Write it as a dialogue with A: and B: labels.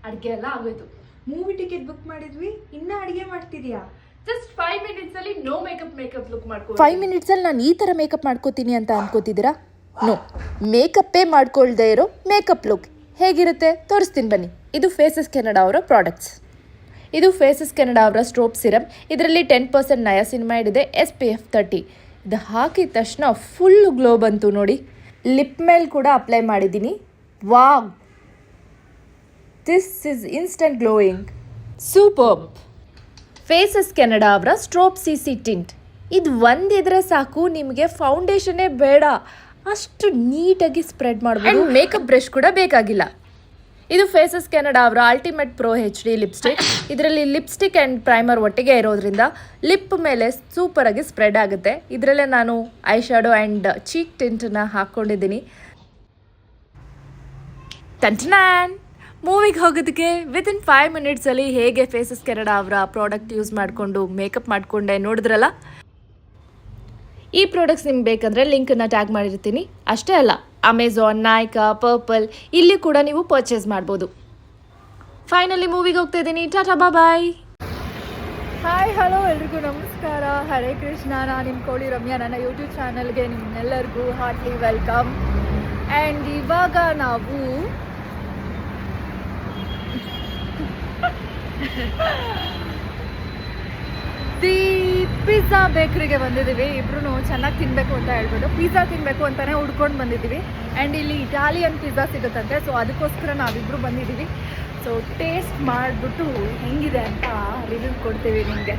A: ಅಡುಗೆ ಎಲ್ಲ ಆಗೋಯ್ತು.
B: ಮೂವಿ ಟಿಕೆಟ್ ಬುಕ್ ಮಾಡಿದ್ವಿ, ಇನ್ನ ಅಡಿಗೆ ಮಾಡ್ತಿದ್ಯಾ?
A: ಜಸ್ಟ್ 5 minutes ಅಲ್ಲಿ ನೋ ಮೇಕಪ್ ಲುಕ್ ಮಾಡ್ಕೊ.
C: 5 minutes ಅಲ್ಲಿ ನಾನು ಈ ಥರ ಮೇಕಪ್ ಮಾಡ್ಕೋತೀನಿ ಅಂತ ಅನ್ಕೋತಿದ್ದೀರಾ? ನೋ, ಮೇಕಪ್ಪೇ ಮಾಡ್ಕೊಳ್ದೇ ಇರೋ ಮೇಕಪ್ ಲುಕ್ ಹೇಗಿರುತ್ತೆ ತೋರಿಸ್ತೀನಿ ಬನ್ನಿ. ಇದು ಫೇಸಸ್ ಕೆನಡಾ ಅವರ ಪ್ರಾಡಕ್ಟ್ಸ್. ಇದು ಫೇಸಸ್ ಕೆನಡಾ ಅವರ ಸ್ಟ್ರೋಪ್ ಸಿರಮ್. ಇದರಲ್ಲಿ 10% ನಯಾಸಿನಮೈಡ್ ಇದೆ, SPF 30. ಇದು ಹಾಕಿದ ತಕ್ಷಣ ಫುಲ್ಲು ಗ್ಲೋ ಬಂತು ನೋಡಿ. ಲಿಪ್ ಮೇಲೆ ಕೂಡ ಅಪ್ಲೈ ಮಾಡಿದ್ದೀನಿ. Wow, this is instant glowing, superb. Faces Canada ಅವರ ಸ್ಟ್ರೋಪ್ CC ಟಿಂಟ್. ಇದು ಒಂದಿದ್ರೆ ಸಾಕು, ನಿಮಗೆ ಫೌಂಡೇಶನ್ನೇ ಬೇಡ, ಅಷ್ಟು ನೀಟಾಗಿ ಸ್ಪ್ರೆಡ್ ಮಾಡ್ಬೋದು. ಮೇಕಪ್ ಬ್ರಷ್ ಕೂಡ ಬೇಕಾಗಿಲ್ಲ. ಇದು ಫೇಸಸ್ ಕೆನಡಾ ಅವರ ಅಲ್ಟಿಮೇಟ್ ಪ್ರೋ HD ಲಿಪ್ಸ್ಟಿಕ್. ಇದರಲ್ಲಿ ಲಿಪ್ಸ್ಟಿಕ್ ಆ್ಯಂಡ್ ಪ್ರೈಮರ್ ಒಟ್ಟಿಗೆ ಇರೋದ್ರಿಂದ ಲಿಪ್ ಮೇಲೆ ಸೂಪರಾಗಿ ಸ್ಪ್ರೆಡ್ ಆಗುತ್ತೆ. ಇದರಲ್ಲೇ ನಾನು ಐ ಶ್ಯಾಡೋ ಆ್ಯಂಡ್ ಚೀಕ್ ಟಿಂಟನ್ನ ಹಾಕ್ಕೊಂಡಿದ್ದೀನಿ. ಟಂಟನಾನ್, ಮೂವಿಗೆ ಹೋಗೋದಕ್ಕೆ ವಿತಿನ್ 5 minutesಲ್ಲಿ ಹೇಗೆ ಫೇಸಸ್ ಕೆನಡಾ ಅವರ ಪ್ರಾಡಕ್ಟ್ ಯೂಸ್ ಮಾಡಿಕೊಂಡು ಮೇಕಪ್ ಮಾಡಿಕೊಂಡೆ ನೋಡಿದ್ರಲ್ಲ. ಈ ಪ್ರಾಡಕ್ಟ್ಸ್ ನಿಮ್ಗೆ ಬೇಕಂದರೆ ಲಿಂಕನ್ನು ಟ್ಯಾಗ್ ಮಾಡಿರ್ತೀನಿ. ಅಷ್ಟೇ ಅಲ್ಲ, ಅಮೆಝಾನ್, ನಾಯ್ಕಾ, ಪರ್ಪಲ್ ಇಲ್ಲಿ ಕೂಡ ನೀವು ಪರ್ಚೇಸ್ ಮಾಡ್ಬೋದು. ಫೈನಲಿ ಮೂವಿಗೆ ಹೋಗ್ತಾ ಇದ್ದೀನಿ. ಟಾಟಾ, ಬಾಯ್.
B: ಹಾಯ್, ಹಲೋ, ಎಲ್ರಿಗೂ ನಮಸ್ಕಾರ. ಹರೇ ಕೃಷ್ಣ. ನಾನು ನಿಮ್ಮ ಕೋಳಿ ರಮ್ಯಾ. ನನ್ನ ಯೂಟ್ಯೂಬ್ ಚಾನಲ್ಗೆ ನಿಮ್ಮೆಲ್ಲರಿಗೂ ಹಾರ್ಟ್ಲಿ ವೆಲ್ಕಮ್. ಆ್ಯಂಡ್ ಇವಾಗ ನಾವು ದಿ ಪಿಜ್ಜಾ ಬೇಕ್ರಿಗೆ ಬಂದಿದ್ದೀವಿ. ಇಬ್ರು ಚೆನ್ನಾಗಿ ತಿನ್ನಬೇಕು ಅಂತ ಹೇಳ್ಬೋದು, ಪಿಜ್ಜಾ ತಿನ್ನಬೇಕು ಅಂತಲೇ ಹುಡ್ಕೊಂಡು ಬಂದಿದ್ದೀವಿ. ಆ್ಯಂಡ್ ಇಲ್ಲಿ ಇಟಾಲಿಯನ್ ಪಿಜ್ಜಾ ಸಿಗುತ್ತಂತೆ, ಸೊ ಅದಕ್ಕೋಸ್ಕರ ನಾವಿಬ್ಬರು ಬಂದಿದ್ದೀವಿ. ಸೊ ಟೇಸ್ಟ್ ಮಾಡಿಬಿಟ್ಟು ಹೆಂಗಿದೆ ಅಂತ ರಿವ್ಯೂ ಕೊಡ್ತೀವಿ ನಿಮಗೆ.